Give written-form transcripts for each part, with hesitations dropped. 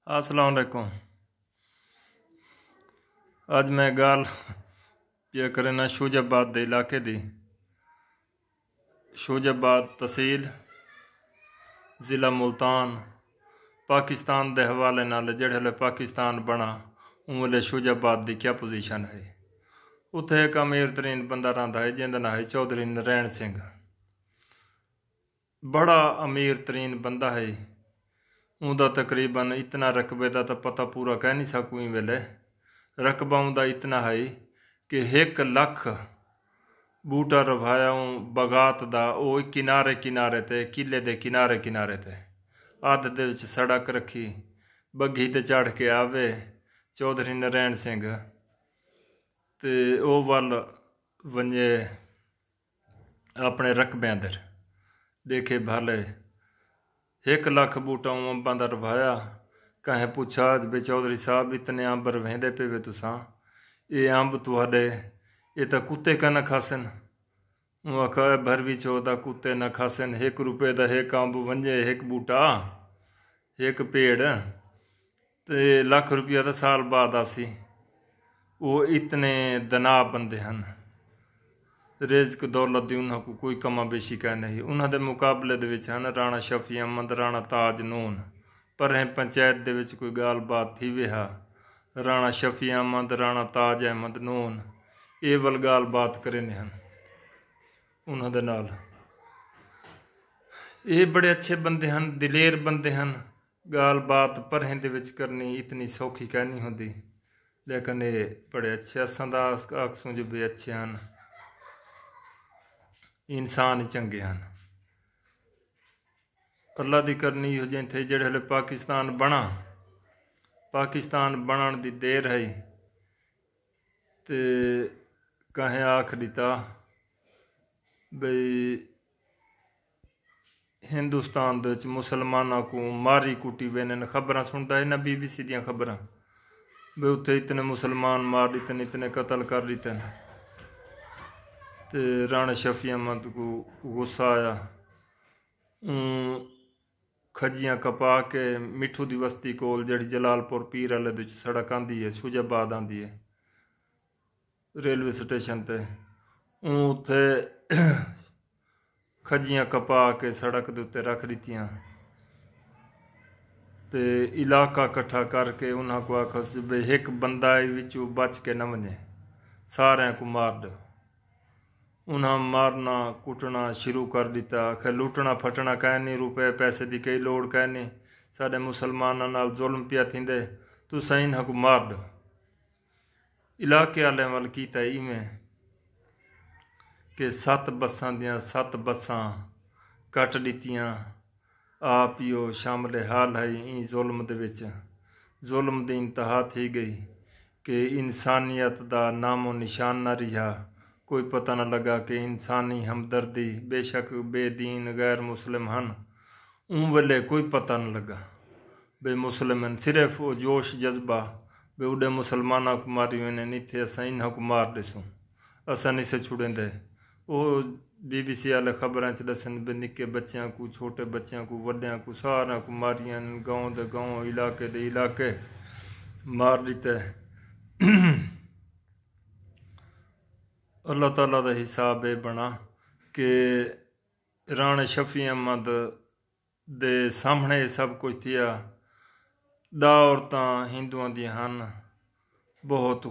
अस्सलाम वालेकुम। अज मैं गाल पिया करना शूजाबाद के इलाके दी। शूजाबाद तहसील ज़िला मुल्तान पाकिस्तान के हवाले नाल जेड़े पाकिस्तान बना उन शूजाबाद की क्या पोजीशन है। उत्थे एक अमीर तरीन बंदा रहा है जिंदा नाम है चौधरी नरैण सिंह। बड़ा अमीर तरीन बंदा है। उनका तकरीबन इतना रकबे का तो पता पूरा कह नहीं सकूँ। इन वेले रकबा उनका इतना है कि 1 लाख बूटा रवाया बगात का वो किनारे किनारे ते किले के किनारे किनारे ते अध दे विच सड़क रखी बग्घी ते चढ़ के आवे चौधरी नरैण सिंह ते ओ वल वंजे अपने रकबे अंदर देखे भाले 1 लाख बूटा अंबा का रवाया। कहें पूछा बे चौधरी साहब इतने अंब रवेंदे पे वे तुसा ये अंब तुहाडे ये तो कुत्ते का न खासन। आखा भर भी चौदह कुत्ते न खासन 1 रुपये का 1 अंब वंजे 1 बूटा 1 पेड़ ते लाख रुपया तो साल बाद आसी। वो इतने दना बंदे हैं। रिज़्क दौलत की उन्होंने कोई कमा बेशी कह नहीं। उन्होंने मुकाबले हैं राणा शफी अहमद राणा ताज नून पर पंचायत दे विच कोई गाल बात थी वेहा राणा शफी अहमद राणा ताज अहमद नून ये वल गाल बात करे हैं उन्होंने नाल। ये बड़े अच्छे बंदे हैं दिलेर बंदे हैं। गाल बात परहें दे विच करनी इतनी सौखी कह नहीं होती लेकिन ये बड़े अच्छे असंदा आखसूँ जो भी अच्छे हैं इंसान ही चंगे हैं। अल्लाह की करनी हो जिथे जेड़े पाकिस्तान बनन की देर है तो कहें आख दिता बई हिंदुस्तान मुसलमानों को मारी कुटी वेने खबर सुनता है ना BBC दियाँ खबर बे उत्थे इतने मुसलमान मार दिते इतने कत्ल कर दिते तो राणा शफी अहमद को गुस्सा आया। खजियाँ कपा के मिठू की बस्ती कोल जड़ी जलालपुर पीर वाले सड़क आँदी है शूजाबाद आँदी है रेलवे स्टेशन ते उत्थे खजियाँ कपा के सड़क के उत्ते रख दित्तियां ते इलाका कट्ठा करके उन्होंने को आखस बे 1 बंदा विचों बच के न वने सारे को मार दो। उन्हें मारना कुटना शुरू कर दिता। आखिर लुटना फटना कह नहीं रुपए पैसे की कई लोड़ कह नहीं साढ़े मुसलमानों नाल जुल्म पिया थींदे तुसां इन्हां को मार दो। इलाके वाले वाल कीता इवें कि 7 बसां दियां 7 बसां कट दित्तियां। आप ही शामिल हाल है इन जुल्म दे विच जुल्म की इंतहा थी गई कि इंसानियत का नामो निशान न रहा। कोई पता न लगा कि इंसानी हमदर्दी बेशक बेदीन गैर मुस्लिम हैं उन वेले कोई पता न लगा बे मुस्लिम सिर्फ वो जोश जज्बा बे उड़े मुसलमाना को मारी वेने नीथे असा इन्हों को मार दिसूँ असा नहीं से छुड़ेंदे। वो BBC वाले खबर दसन बे निके बच्चों को छोटे बच्चों को वड्या को सारा को मारिया गाँव दे गाँव इलाके दे इलाके मार दिते। अल्लाह ताला का हिसाब ये बना कि राणा शफी अहमद दे सामने सब कुछ थिया। 2 औरतां हिंदुआं दी हन बहुत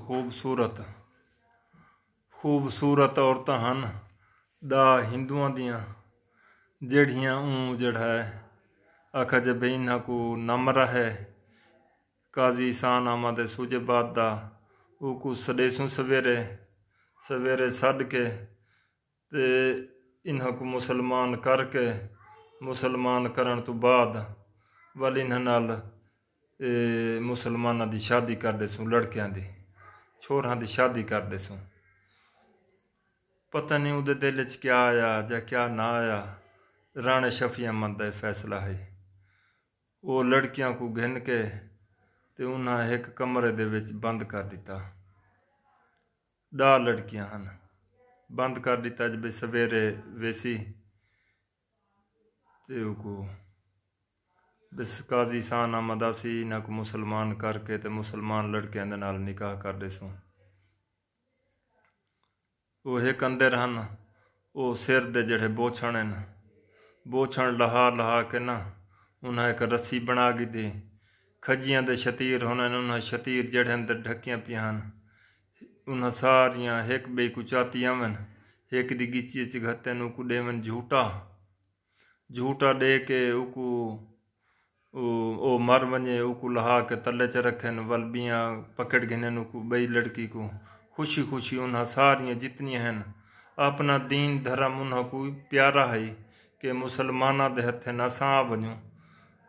खूबसूरत औरतां हन 2 हिंदुआं दियां जड़ियाँ जड़ा है आखा जब इन्हां को नमरा है काजी सान अहमद शूजाबाद दा वो को सदेसों सवेरे सद के ते इन्हां को मुसलमान करके मुसलमान करन तो बाद वाल इन्हां नाल मुसलमाना की शादी कर देसूँ लड़कियां दी छोरां की शादी कर देसूँ। पता नहीं उहदे दिल च क्या आया या क्या ना आया। राणा शफी अहमद का फैसला है वो लड़कियां को घिन के ते उन्हें 1 कमरे दे विच बंद कर दिता। 2 लड़कियां हैं बंद कर दिता जब सवेरे वेसी ते को बिस काजी सान आमदा सी इन्हां को मुसलमान करके ते मुसलमान लड़कियां दे नाल निकाह कर देसूँ। वो एक अंदर हन वो सिर दे जेड़े बोछण हैं बोछण लहा लहा के ना उन्हें एक रस्सी बना गी दी खजियां दे शतीर होने उन्हें शतीर जेड़े अंदर ढकियां पियान उन्हें सारियां एक बे को चातियां वन एक दी गिची च घते उनको देवन झूठा दे के उको ओ मर वने उको लहा के तले च रखन वलबियां पकड़ गिने उको बई लड़की को खुशी खुशी उन्हें सारियां जितनी हैं अपना दीन धर्म उन्हों को प्यारा है कि मुसलमाना दे हथे ना सा वनूं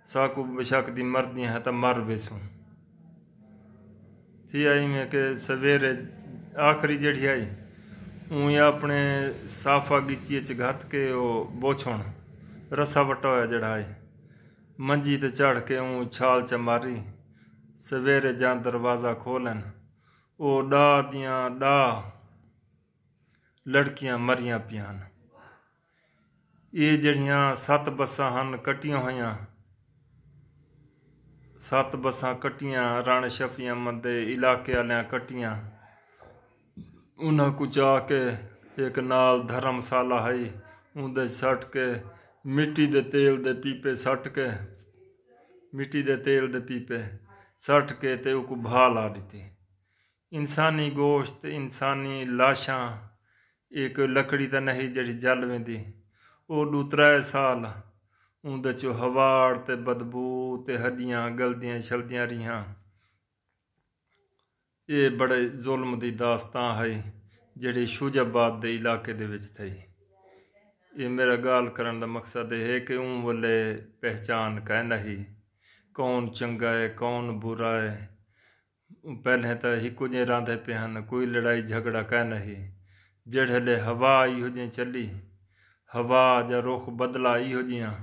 साकू बेशक दी मरदियां है तो मर वेसूं थी आई में के सवेरे आखिरी जड़ी आई ऊँ अपने साफा गिची च घत के वो बोछण रसा वटा होया जड़ा है मंजी ते चढ़ के ऊँ छाल च मारी सवेरे जा दरवाज़ा खोलन वो डा दियां डा लड़कियां मरियां पियान ये जड़ियां 7 बसां हन कटियां होइयां 7 बसां कटियां राणे शफी अहमद दे इलाके वालियां कटियां उन्हां को जाके एक नाल धर्मशाला है उंदे सट के मिट्टी दे तेल दे पीपे सट के मिट्टी दे तेल दे पीपे सट के ते उको भा ला दी इंसानी गोश्त इंसानी लाशां एक लकड़ी तो नहीं जड़ी जल वेंदी वो 2-3 साल उंदे चो हवाड़ ते बदबू ते हड्डियां गलदियां छलदियां रिहां ये बड़े जुल्म दी दास्तां है जिहड़ी शुजाबाद दे इलाके दे विच थई। ये मेरा गाल करन दा मकसद है कि ऊँ वाले पहचान कह नहीं कौन चंगा है कौन बुरा है पहले तो हिकु जे रांधे पे हैं कोई लड़ाई झगड़ा कह नहीं जेड़े हवा इहो जी चली हवा जा रुख बदला इहो जियां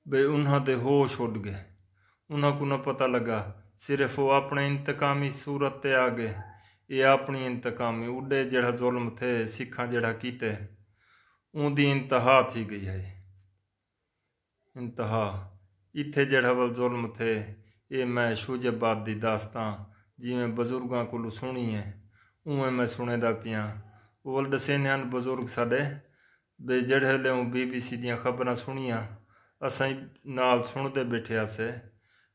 बे उन्हां दे होश उड़ गए उन्हां को न पता लगा सिर्फ वो अपने इंतकामी सूरत ते आ गए ये अपनी इंतकामी उड़े जड़ा जुल्म थे सिखा जड़ा कीते उनकी इंतहा थी गई है इंतहा इत्थे जड़ा वल जुल्म थे ये मैं शुजाबाद दी दास्तां जिमें बजुर्गों को सुनी है उवें मैं सुने दा पिया वो दसे ने बजुर्ग साडे बे जड़े BBC दियां खबरां सुनिया असां नाल सुनते बैठे आसे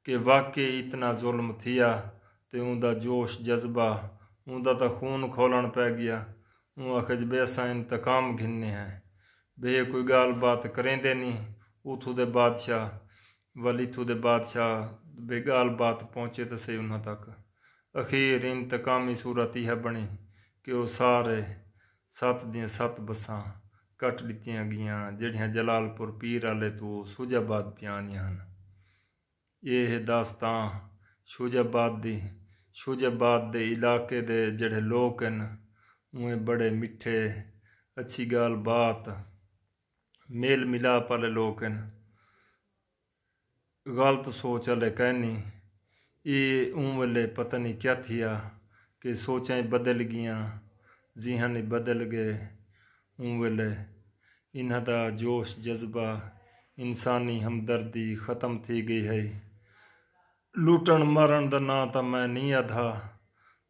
कि वाकई इतना जुल्म थिया ते उनका जोश जज्बा उनका तो खून खोलन पै गया ऊँ आखज बे असां इंतकाम घिनने हैं बे कोई गाल बात करेंदे नहीं उथू दे बादशाह वल इथू दे बादशाह बे गाल बात पहुँचे तो सही उन्हों तक अखीर इंतकामी सूरत यह बनी कि वो सारे 7 दियां 7 बसां कट दित्तियां गईयां जड़ियां जलालपुर पीर वाले तो शुजाबाद पियानियां हन। ये दास्तां शुजाबाद दे इलाके दे जड़े लोग हैं उन्हें बड़े मिठे अच्छी गाल बात मेल मिलाप वाले लोग हैं गलत सोच वाले कहनी ये ऊँ वाले पता नहीं क्या थिया कि सोचें बदल गईयां जिहन बदल गए ऊँ वाले इन्हां दा जोश जज्बा इंसानी हमदर्दी ख़त्म थी गई है लूटन मारन दा ना तो मैं नहीं आधा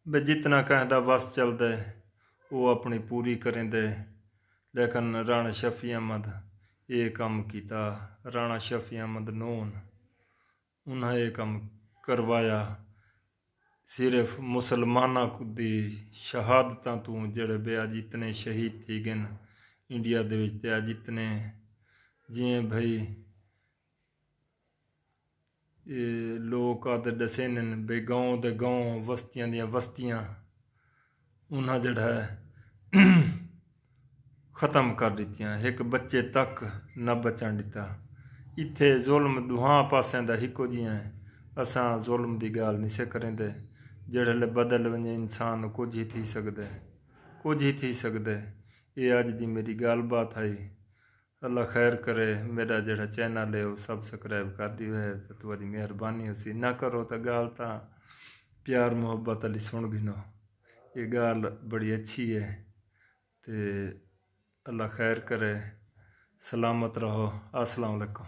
बे जितना कहदा वस चलदे वो अपनी पूरी करेंदे लेकिन राणा शफी अहमद ये कम किया राणा शफी अहमद नून उन्हें ये कम करवाया सिर्फ मुसलमाना दी शहादतां तू जड़े बे अज इतने शहीद थी गए इंडिया दे विच ते अज इतने जिमें भाई लोग आदे दसे ने बे गाँव दे गाँव बस्तियां दियां बस्तियां उन्हें जड़ा है ख़त्म कर दित्तियां एक बच्चे तक न बचन दिता इत्थे जुल्म दुहां पासों दा हिको जियां असां जुल्म दी गाल नहीं से करेंदे जेड़े बदल वने इंसान कुछ ही थी सकदे ये अज दी मेरी गाल बात है अल्लाह खैर करे मेरा जड़ा चैनल है वो सब्सक्राइब कर दियो है तो तुम्हारी मेहरबानी होसी ना करो तो गाल ता प्यार मुहब्बत अली सुन गिनो ये गाल बड़ी अच्छी है ते अल्लाह खैर करे सलामत रहो अस्सलाम वालेकुम।